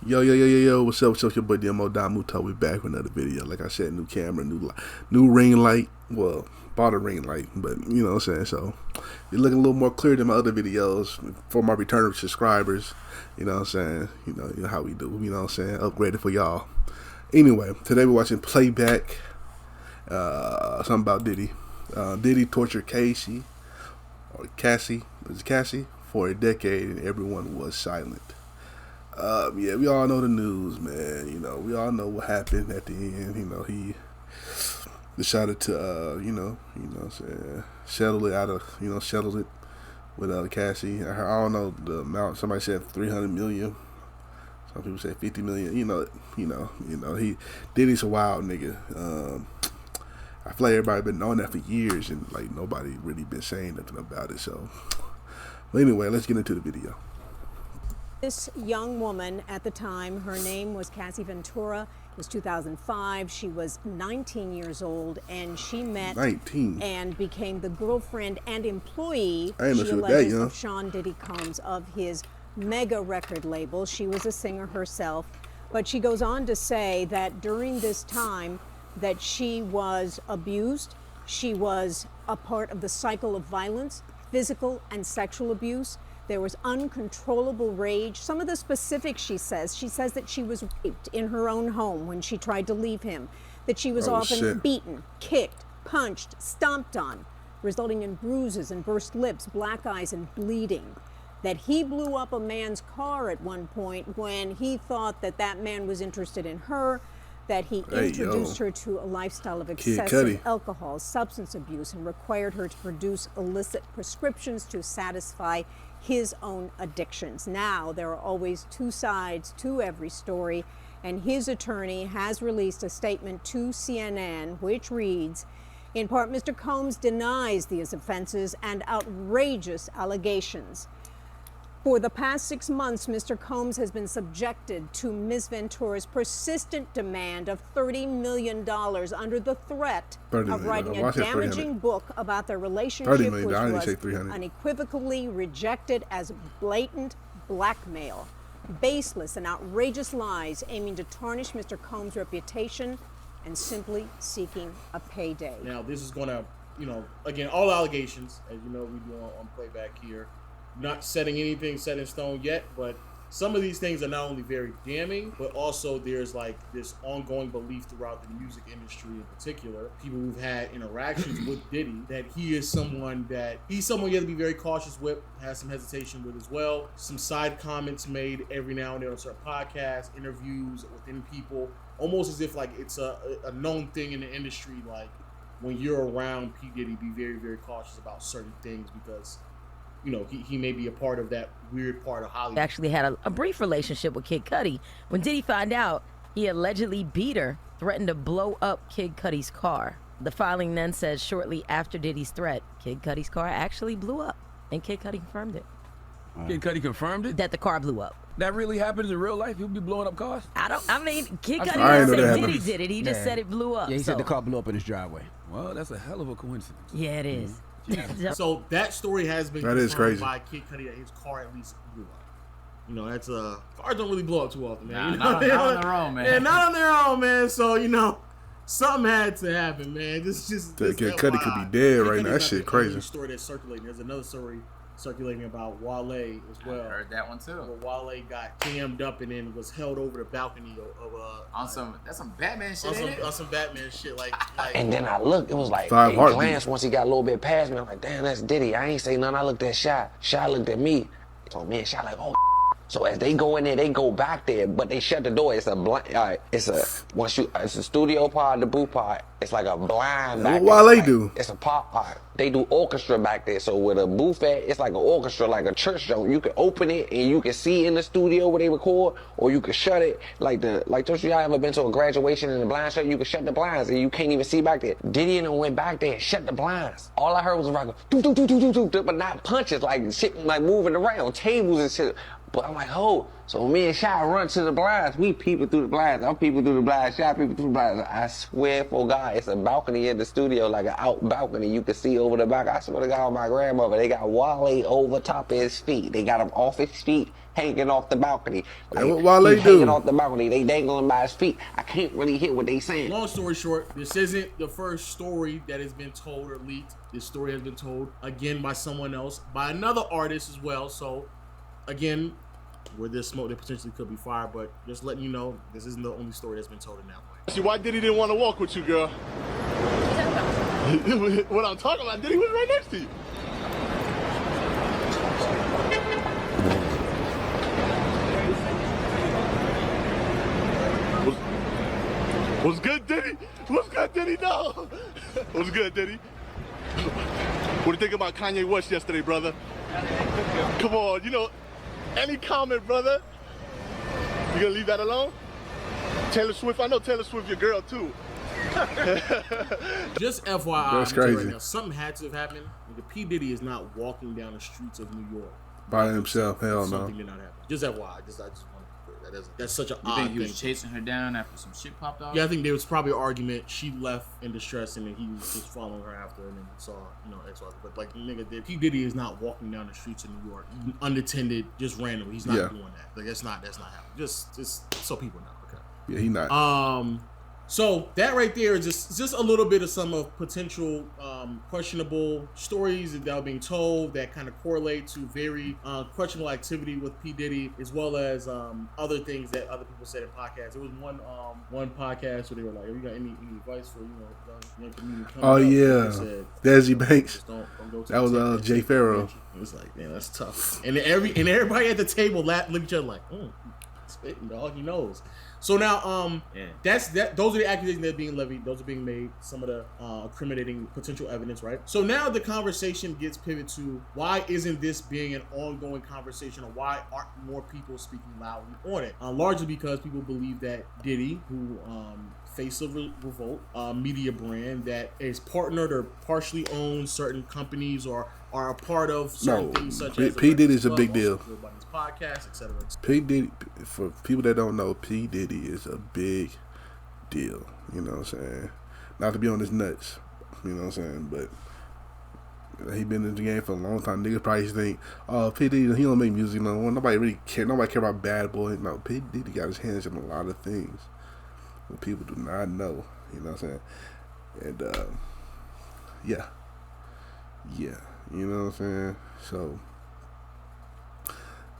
Yo, what's up? What's up? Your boy Domuto. We back with another video. Like I said, new camera, new ring light. Well, bought a ring light, but you know what I'm saying. So you're looking a little more clear than my other videos for my return subscribers. You know what I'm saying. You know how we do. You know what I'm saying. Upgraded for y'all. Anyway, today we're watching Playback. Something about Diddy. Diddy tortured Cassie for a decade, and everyone was silent. Yeah, we all know the news, man. You know, we all know what happened at the end. You know, he decided to, what I'm saying, settle it with Cassie. I don't know the amount. Somebody said 300 million. Some people say 50 million. Diddy's a wild nigga. I feel like everybody been knowing that for years, and like nobody really been saying nothing about it. So, but anyway, let's get into the video. This young woman at the time, her name was Cassie Ventura. It was 2005. She was 19 years old, and she met 19 and became the girlfriend and employee, I ain't she listening to alleges, that, of Sean Diddy Combs of his mega record label. She was a singer herself, but she goes on to say that during this time that she was abused. She was a part of the cycle of violence, physical and sexual abuse. There was uncontrollable rage. Some of the specifics she says that she was raped in her own home when she tried to leave him, that she was often beaten, kicked, punched, stomped on, resulting in bruises and burst lips, black eyes, and bleeding. That he blew up a man's car at one point when he thought that that man was interested in her, that he introduced her to a lifestyle of excessive alcohol, substance abuse, and required her to produce illicit prescriptions to satisfy his own addictions. Now, there are always two sides to every story, and his attorney has released a statement to CNN, which reads, in part, Mr. Combs denies these offenses and outrageous allegations. For the past 6 months, Mr. Combs has been subjected to Ms. Ventura's persistent demand of $30 million under the threat of writing a damaging book about their relationship, which was unequivocally rejected as blatant blackmail, baseless and outrageous lies aiming to tarnish Mr. Combs' reputation and simply seeking a payday. Now, this is going to, again, all allegations, as you know, we do on Playback here. Not setting anything set in stone yet, but some of these things are not only very damning, but also there's like this ongoing belief throughout the music industry in particular, people who've had interactions with Diddy, that he's someone you have to be very cautious with, has some hesitation with as well. Some side comments made every now and then on certain podcasts, interviews within people, almost as if like it's a known thing in the industry, like when you're around P. Diddy, be very, very cautious about certain things because he may be a part of that weird part of Hollywood. He actually had a brief relationship with Kid Cudi. When Diddy found out, he allegedly beat her, threatened to blow up Kid Cudi's car. The filing then says shortly after Diddy's threat, Kid Cudi's car actually blew up, and Kid Cudi confirmed it. Kid Cudi confirmed it? That the car blew up. That really happens in real life? He'll be blowing up cars? Kid Cudi didn't say Diddy did it. He just said it blew up. Yeah, he said the car blew up in his driveway. Well, that's a hell of a coincidence. Yeah, it is. So that story has been confirmed by Kid Cudi that his car at least blew up. That's cars don't really blow up too often, man. Not on their own, man. Yeah, not on their own, man. So something had to happen, man. Kid Cudi could be dead right now. That shit crazy. Story that's circulating. There's another story circulating about Wale as well. I heard that one too. Where Wale got jammed up and then was held over the balcony of on some Batman shit. On some Batman shit, like. And then I looked, it was like a glance once he got a little bit past me. I'm like, damn, that's Diddy. I ain't say nothing. I looked at Shy. Shy looked at me. So me and Shy like, oh. So as they go in there, they go back there, but they shut the door. It's a blind. It's a studio part, the booth part. It's like a blind. What Wale do? It's a pop part. They do orchestra back there. So with a booth at, it's like an orchestra, like a church joint. You can open it and you can see in the studio where they record, or you can shut it. Like don't y'all ever been to a graduation in the blind shut? You can shut the blinds and you can't even see back there. Diddy and them went back there and shut the blinds. All I heard was like, do, but not punches, like shit, like moving around, tables and shit. But I'm like, oh. So me and Shy run to the blinds. We peeping through the blinds. I'm peeping through the blinds. Shy peeping through the blinds. I swear for God, it's a balcony in the studio, like an out balcony. You can see over the back. I swear to God, my grandmother, they got Wale over top of his feet. They got him off his feet, hanging off the balcony. That's what Wale he's hanging do. off the balcony. They dangling him by his feet. I can't really hear what they saying. Long story short, this isn't the first story that has been told or leaked. This story has been told again by someone else, by another artist as well. So, again, where there's smoke, there potentially could be fire. But just letting you know, this isn't the only story that's been told in that way. See, why Diddy didn't want to walk with you, girl? What I'm talking about, Diddy was right next to you. What's good, Diddy? What's good, Diddy? No. What's good, Diddy? What do you think about Kanye West yesterday, brother? Come on, you know, any comment, brother? You gonna leave that alone? Taylor Swift, I know Taylor Swift your girl too. Just FYI, That's I'm telling you crazy. right now, something had to have happened. The P. Diddy is not walking down the streets of New York By himself, hell no. Something did not happen. Just FYI, I just want to put that's such an You odd think he thing. was chasing her down after some shit popped off? Yeah, I think there was probably an argument. She left in distress, and then he was just following her after, and then saw, ex-wife. But like, nigga, P. Diddy is not walking down the streets of New York unattended, just randomly. He's not doing that. Like, that's not happening. Just so people know. Okay. Yeah, he not. So that right there is just a little bit of some of potential questionable stories that are being told that kind of correlate to very questionable activity with P. Diddy, as well as other things that other people said in podcasts. There was one podcast where they were like, "Have you got any advice for young community coming Oh up?" yeah, Said, Desi Banks. "Just don't go to That was Jay Farrow. It was like, man, that's tough. And everybody at the table looked at each other like, spitting, dog. He knows. So now, those are the accusations that are being levied. Those are being made. Some of the incriminating potential evidence, right? So now the conversation gets pivoted to why isn't this being an ongoing conversation, or why aren't more people speaking loudly on it? Largely because people believe that Diddy, who Face of Revolt, media brand that is partnered or partially owns certain companies or are a part of certain things such as P. Diddy is a big deal. Podcast, etc. P. Diddy, for people that don't know, P. Diddy is a big deal. You know what I'm saying? Not to be on his nuts. You know what I'm saying? But he been in the game for a long time. Niggas probably think, oh, P. Diddy, he don't make music no more. Nobody really care. Nobody care about Bad Boy. No, P. Diddy got his hands in a lot of things that people do not know. You know what I'm saying? And yeah. You know what I'm saying? So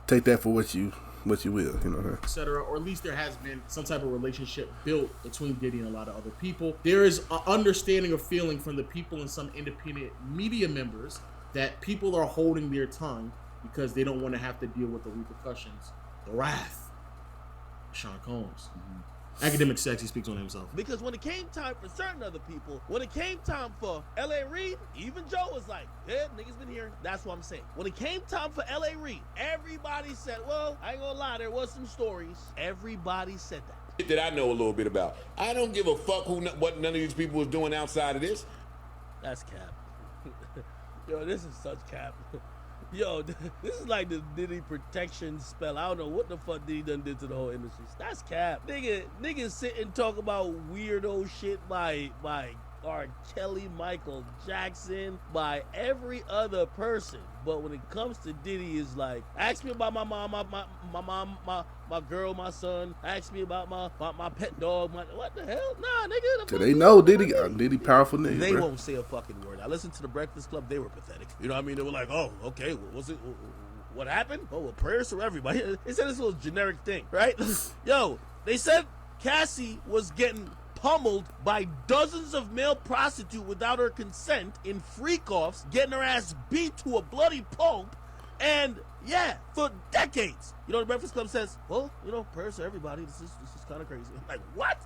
take that for what you will, you know, etc. Or at least there has been some type of relationship built between Diddy and a lot of other people. There is an understanding or feeling from the people and some independent media members that people are holding their tongue because they don't want to have to deal with the repercussions, the wrath of Sean Combs. Academic Sexy speaks on himself. Because when it came time for certain other people, when it came time for L.A. Reid, even Joe was like, yeah, niggas been here. That's what I'm saying. When it came time for L.A. Reid, everybody said, well, I ain't gonna lie, there was some stories. Everybody said that. That I know a little bit about. I don't give a fuck what none of these people was doing outside of this. That's cap. Yo, this is such cap. Yo, this is like the Diddy protection spell. I don't know what the fuck Diddy done did to the whole industry. That's cap. Niggas sit and talk about weirdo shit by R. Kelly, Michael Jackson, by every other person. But when it comes to Diddy, it's like, ask me about my mom, my mom, my girl, my son. Ask me about my pet dog. What the hell? Nah, nigga. Cause they know Diddy powerful nigga. They bro. won't say a fucking word. I listened to the Breakfast Club. They were pathetic. You know what I mean? They were like, oh, okay, was it? What happened? Oh, well, prayers for everybody. They said this little generic thing, right? Yo, they said Cassie was getting pummeled by dozens of male prostitutes without her consent in freak-offs, getting her ass beat to a bloody pulp, and yeah, for decades. You know, the Breakfast Club says, well, you know, prayers for everybody. This is kind of crazy. I'm like, what?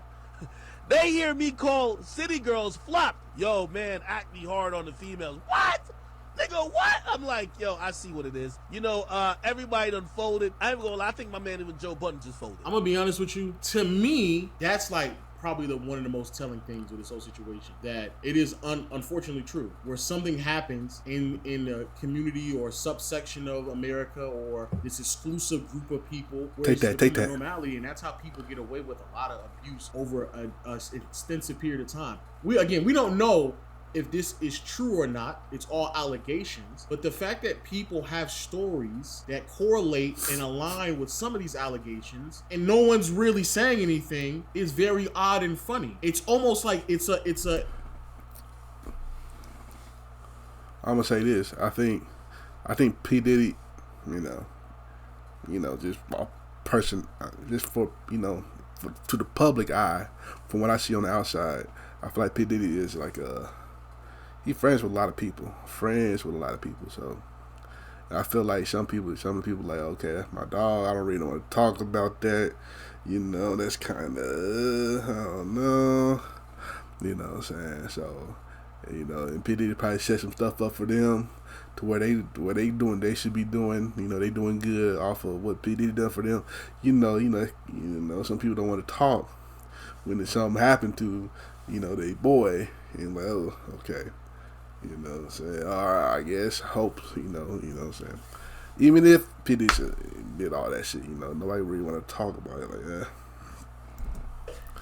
They hear me call city girls flop. Yo, man, act me hard on the females. What? Nigga, what? I'm like, yo, I see what it is. You know, everybody done folded. I ain't gonna lie, I think my man even Joe Budden just folded. I'm gonna be honest with you. To me, that's like probably one of the most telling things with this whole situation, that it is unfortunately true, where something happens in a community or subsection of America or this exclusive group of people where take that normality, and that's how people get away with a lot of abuse over an extensive period of time. We don't know if this is true or not. It's all allegations. But the fact that people have stories that correlate and align with some of these allegations and no one's really saying anything is very odd and funny. It's almost like it's a I'm gonna say this. I think P Diddy, just a person, just for to the public eye, from what I see on the outside, I feel like P Diddy is like he friends with a lot of people, So I feel like some people like, okay, that's my dog. I don't really want to talk about that. That's kind of I don't know. You know what I'm saying? So. And P Diddy probably set some stuff up for them to where they should be doing. They doing good off of what P Diddy done for them. Some people don't want to talk when there's something happened to, their boy, and like, oh, okay, saying, all right, I guess, hope, what I'm saying. Even if P Diddy did all that shit, nobody really want to talk about it like that.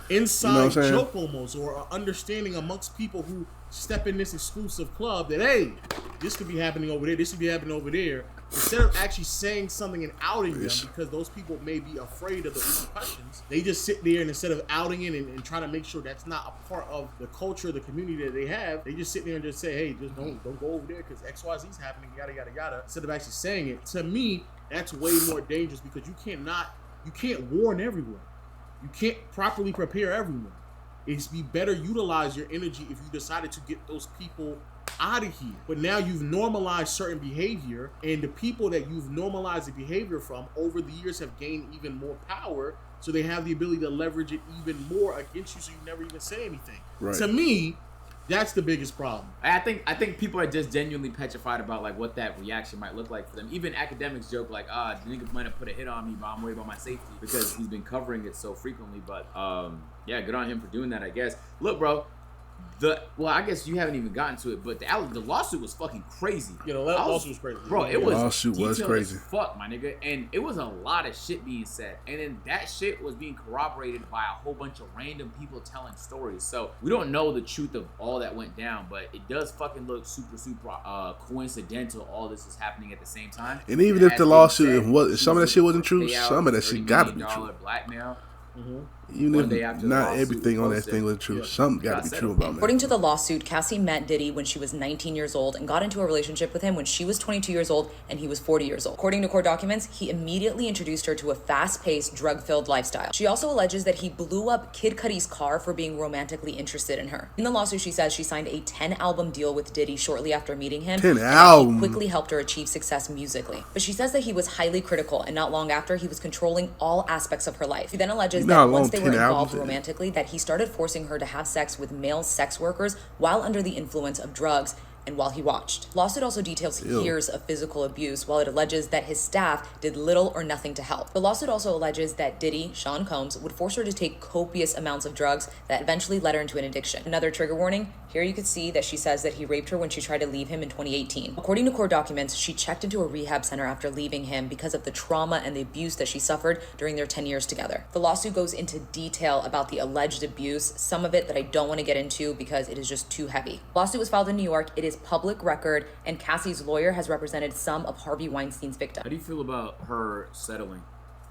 Inside joke almost, or an understanding amongst people who step in this exclusive club that, hey, this could be happening over there, this could be happening over there. Instead of actually saying something and outing them, because those people may be afraid of the repercussions, they just sit there and instead of outing it and trying to make sure that's not a part of the culture, the community that they have, they just sit there and just say, hey, just don't go over there because XYZ is happening, yada, yada, yada. Instead of actually saying it, to me, that's way more dangerous because you can't warn everyone. You can't properly prepare everyone. It's be better utilize your energy if you decided to get those people out of here. But now you've normalized certain behavior, and the people that you've normalized the behavior from over the years have gained even more power, so they have the ability to leverage it even more against you, so you never even say anything. Right. To me, that's the biggest problem. I think people are just genuinely petrified about like what that reaction might look like for them. Even academics joke like, the nigga might have put a hit on me, but I'm worried about my safety because he's been covering it so frequently. But yeah, good on him for doing that, I guess. Look, bro. I guess you haven't even gotten to it, but the lawsuit was fucking crazy. The lawsuit was crazy. Bro, it was crazy. As fuck, my nigga. And it was a lot of shit being said. And then that shit was being corroborated by a whole bunch of random people telling stories. So we don't know the truth of all that went down, but it does fucking look super, super coincidental all this is happening at the same time. And even if the lawsuit, some of that shit wasn't true, some of that shit gotta be true. Blackmail. Mm-hmm. Even if not everything on that thing was true, something got to be true about it. According to the lawsuit, Cassie met Diddy when she was 19 years old and got into a relationship with him when she was 22 years old and he was 40 years old. According to court documents, he immediately introduced her to a fast-paced, drug-filled lifestyle. She also alleges that he blew up Kid Cudi's car for being romantically interested in her. In the lawsuit, she says she signed a 10-album deal with Diddy shortly after meeting him. 10 albums. He quickly helped her achieve success musically. But she says that he was highly critical, and not long after, he was controlling all aspects of her life. She then alleges that once they were involved romantically, that he started forcing her to have sex with male sex workers while under the influence of drugs and while he watched. Lawsuit also details years of physical abuse, while it alleges that his staff did little or nothing to help. The lawsuit also alleges that Diddy, Sean Combs, would force her to take copious amounts of drugs that eventually led her into an addiction. Another trigger warning, here you can see that she says that he raped her when she tried to leave him in 2018. According to court documents, she checked into a rehab center after leaving him because of the trauma and the abuse that she suffered during their 10 years together. The lawsuit goes into detail about the alleged abuse, some of it that I don't want to get into because it is just too heavy. Lawsuit was filed in New York. It is public record, and Cassie's lawyer has represented some of Harvey Weinstein's victims. How do you feel about her settling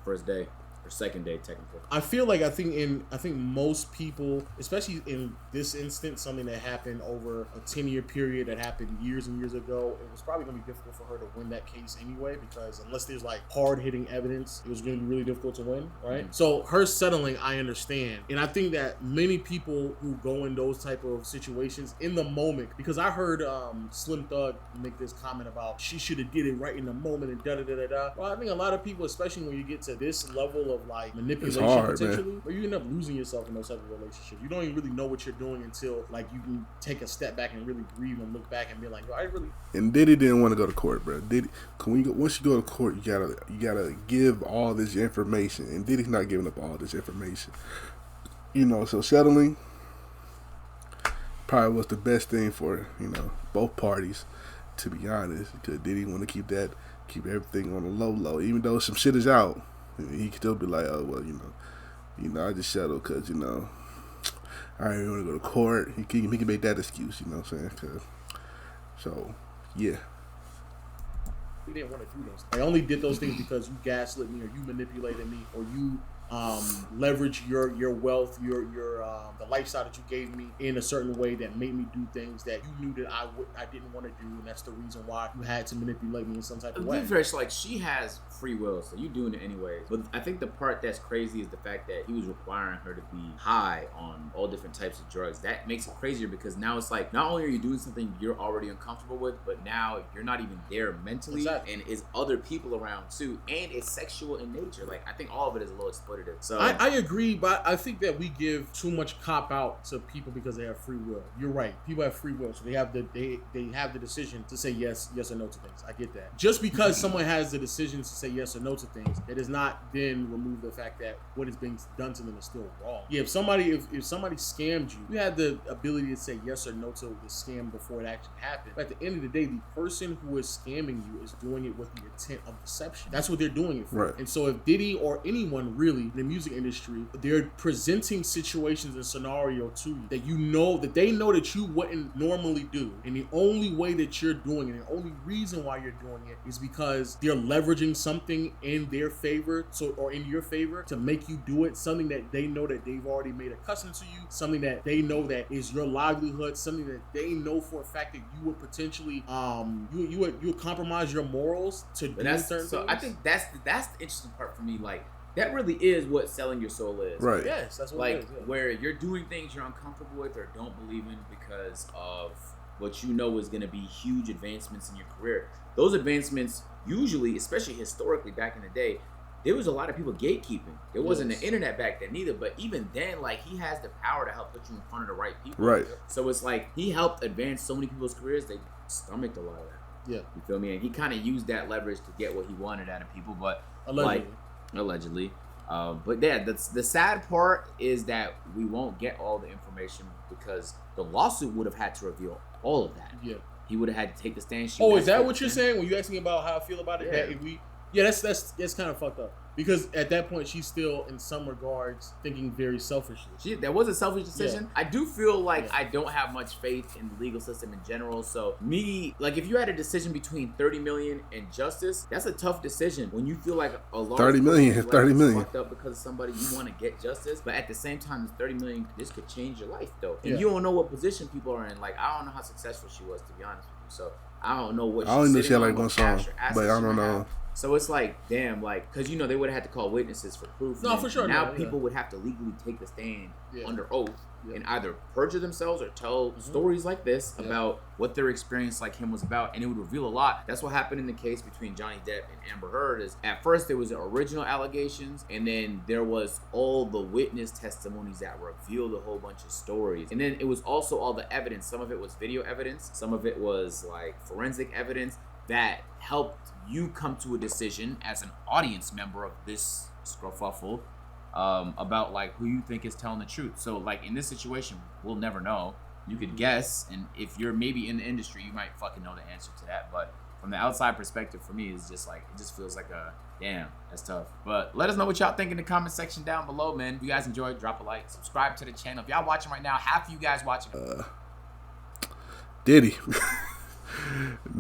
first day? Or second day, technically. I feel like I think most people, especially in this instance, something that happened over a 10-year period that happened years and years ago, it was probably going to be difficult for her to win that case anyway, because unless there's like hard-hitting evidence, it was going to be really difficult to win, right? Mm-hmm. So her settling, I understand. And I think that many people who go in those type of situations in the moment, because I heard Slim Thug make this comment about she should have did it right in the moment and da-da-da-da-da. Well, I think a lot of people, especially when you get to this level of like manipulation potentially, where you end up losing yourself in those type of relationships. You don't even really know what you're doing until like you can take a step back and really breathe and look back and be like, yo, I really. And Diddy didn't want to go to court, bro. Once you go to court, you gotta give all this information, and Diddy's not giving up all this information. So settling probably was the best thing for both parties, to be honest, because Diddy want to keep everything on the low, even though some shit is out. He could still be like, oh, well, I just settled because, I didn't want to go to court. He can make that excuse, you know what I'm saying? So, yeah. He didn't want to do those. I only did those things because you gaslit me or you manipulated me or you leverage your wealth, the lifestyle that you gave me in a certain way that made me do things that you knew that I didn't want to do, and that's the reason why you had to manipulate me in some type of way. Fresh, like she has free will, so you doing it anyways. But I think the part that's crazy is the fact that he was requiring her to be high on all different types of drugs. That makes it crazier because now it's like not only are you doing something you're already uncomfortable with, but now you're not even there mentally, and it's other people around too, and it's sexual in nature. Like I think all of it is a little exploitative. So I agree, but I think that we give too much cop out to people because they have free will. You're right. People have free will, so they have the decision to say yes or no to things. I get that. Just because someone has the decision to say yes or no to things, it does not then remove the fact that what is being done to them is still wrong. Yeah, if somebody scammed you, you had the ability to say yes or no to the scam before it actually happened. But at the end of the day, the person who is scamming you is doing it with the intent of deception. That's what they're doing it for. Right. And so if Diddy or anyone really in the music industry, they're presenting situations and scenario to you that they know that you wouldn't normally do, and the only way that you're doing it, the only reason why you're doing it is because they're leveraging something in their favor, or in your favor, to make you do it. Something that they know that they've already made accustomed to you, something that they know that is your livelihood, something that they know for a fact that you would potentially you would compromise your morals to do certain things. I think that's the interesting part for me. Like that really is what selling your soul is. Right. Yes, that's what like it is. Yeah. Where you're doing things you're uncomfortable with or don't believe in because of what you know is going to be huge advancements in your career. Those advancements usually, especially historically back in the day, there was a lot of people gatekeeping. There wasn't the internet back then either, but even then, like, he has the power to help put you in front of the right people. Right. So it's like he helped advance so many people's careers, they stomached a lot of that. Yeah. You feel me? And he kind of used that leverage to get what he wanted out of people, but allegedly. But yeah, the sad part is that we won't get all the information because the lawsuit would have had to reveal all of that. Yeah. He would have had to take the stand. Is that what you're saying when you asking about how I feel about it? Yeah. That's kind of fucked up because at that point she's still in some regards thinking very selfishly. That was a selfish decision. Yeah. I do feel like I don't have much faith in the legal system in general. So if you had a decision between 30 million and justice, that's a tough decision. When you feel like a large 30 million, 30 million fucked up because of somebody you want to get justice, but at the same time, this 30 million, this could change your life though. And you don't know what position people are in. Like I don't know how successful she was, to be honest with you. So I don't know what. I only know she had like one song, but I don't know. So it's like, damn, like, because, they would have had to call witnesses for proof. No, for sure. Now people would have to legally take the stand under oath and either perjure themselves or tell stories like this about what their experience like him was about. And it would reveal a lot. That's what happened in the case between Johnny Depp and Amber Heard. Is at first there was the original allegations, and then there was all the witness testimonies that revealed a whole bunch of stories. And then it was also all the evidence. Some of it was video evidence. Some of it was like forensic evidence that helped you come to a decision as an audience member of this scruffle about like who you think is telling the truth. So like in this situation, we'll never know. You could guess, and if you're maybe in the industry, you might fucking know the answer to that. But from the outside perspective, for me, it's just like it just feels like a damn, that's tough. But let us know what y'all think in the comment section down below, man. If you guys enjoyed, drop a like, subscribe to the channel. If y'all watching right now, half of you guys watching. Diddy.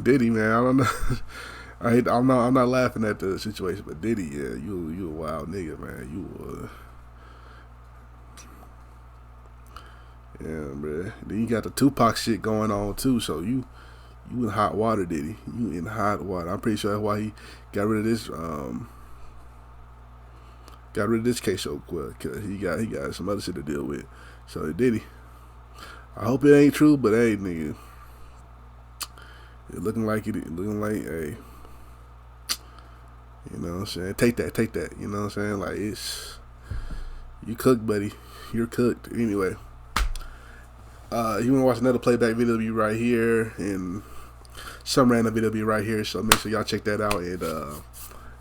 Diddy, man, I don't know. I'm not laughing at the situation, but Diddy, yeah, you a wild nigga, man. Yeah, bro. Then you got the Tupac shit going on too, so you in hot water, Diddy. You in hot water. I'm pretty sure that's why he got rid of this case so quick, cause he got some other shit to deal with. So Diddy, I hope it ain't true, but hey, nigga. It looking like, hey, you know what I'm saying? Take that, you know what I'm saying? Like, you cooked, buddy. You're cooked. Anyway, you want to watch another playback video, be right here, and some random video be right here, so make sure y'all check that out, and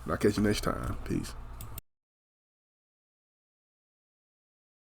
I'll catch you next time. Peace.